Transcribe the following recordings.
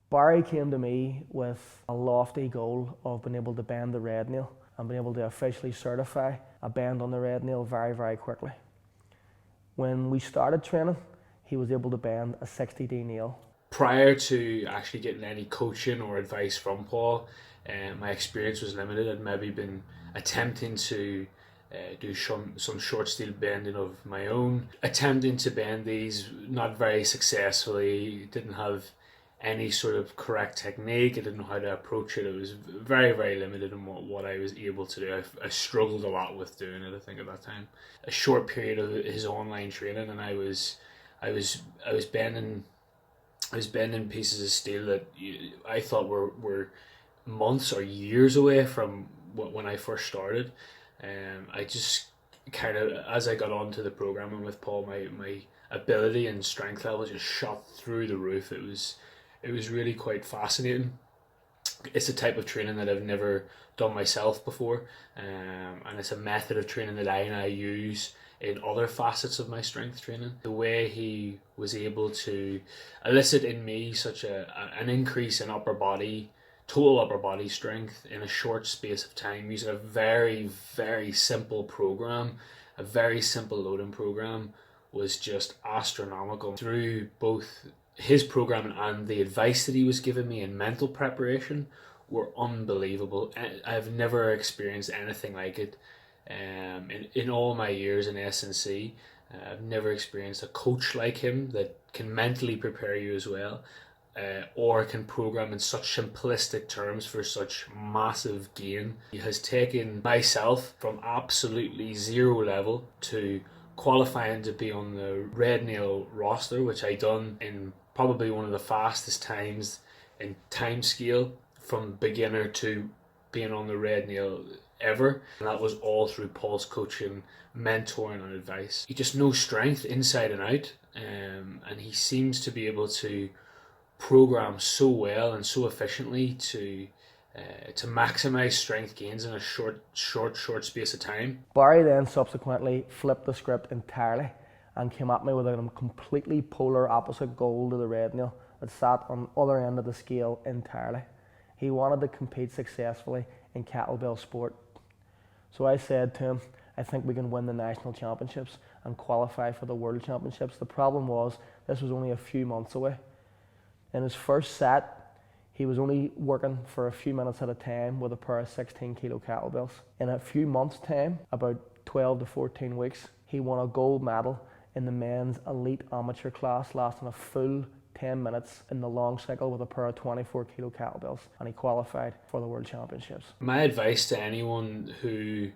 Barry came to me with a lofty goal of being able to bend the red nail and being able to officially certify a bend on the red nail very, very quickly. When we started training, he was able to bend a 60D nail. Prior to actually getting any coaching or advice from Paul, my experience was limited. I'd maybe been attempting to do some short steel bending of my own, attempting to bend these, not very successfully, didn't have any sort of correct technique. I didn't know how to approach it. It was very, very limited in what I was able to do. I struggled a lot with doing it, I think, at that time. A short period of his online training, and I was bending pieces of steel that I thought were months or years away from when I first started. I just kind of, as I got onto the programming with Paul, my ability and strength level just shot through the roof. It was really quite fascinating. It's a type of training that I've never done myself before, and it's a method of training that I now use in other facets of my strength training. The way he was able to elicit in me such an increase in total upper body strength in a short space of time, using a very, very simple program, a very simple loading program, was just astronomical. Through both his programming and the advice that he was giving me in mental preparation were unbelievable. I've never experienced anything like it. In all my years in S&C, I've never experienced a coach like him that can mentally prepare you as well, or can program in such simplistic terms for such massive gain. He has taken myself from absolutely zero level to qualifying to be on the red nail roster, which I done in probably one of the fastest times in time scale from beginner to being on the red nail ever. And that was all through Paul's coaching, mentoring and advice. He just knows strength inside and out, and he seems to be able to program so well and so efficiently to maximize strength gains in a short space of time. Barry then subsequently flipped the script entirely and came at me with a completely polar opposite goal to the red nail that sat on the other end of the scale entirely. He wanted to compete successfully in kettlebell sport. So I said to him, I think we can win the national championships and qualify for the world championships. The problem was, this was only a few months away. In his first set, he was only working for a few minutes at a time with a pair of 16 kilo kettlebells. In a few months' time, about 12 to 14 weeks, he won a gold medal in the men's elite amateur class, lasting a full 10 minutes in the long cycle with a pair of 24 kilo kettlebells, and he qualified for the world championships. My advice to anyone who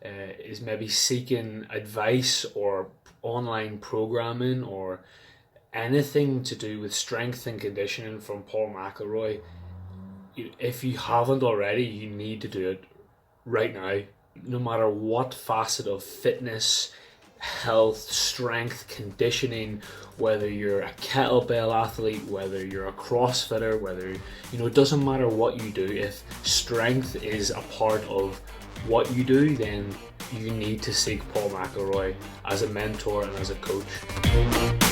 is maybe seeking advice or online programming or anything to do with strength and conditioning from Paul McElroy, if you haven't already, you need to do it right now. No matter what facet of fitness, health, strength, conditioning, whether you're a kettlebell athlete, whether you're a CrossFitter, whether, it doesn't matter what you do. If strength is a part of what you do, then you need to seek Paul McElroy as a mentor and as a coach.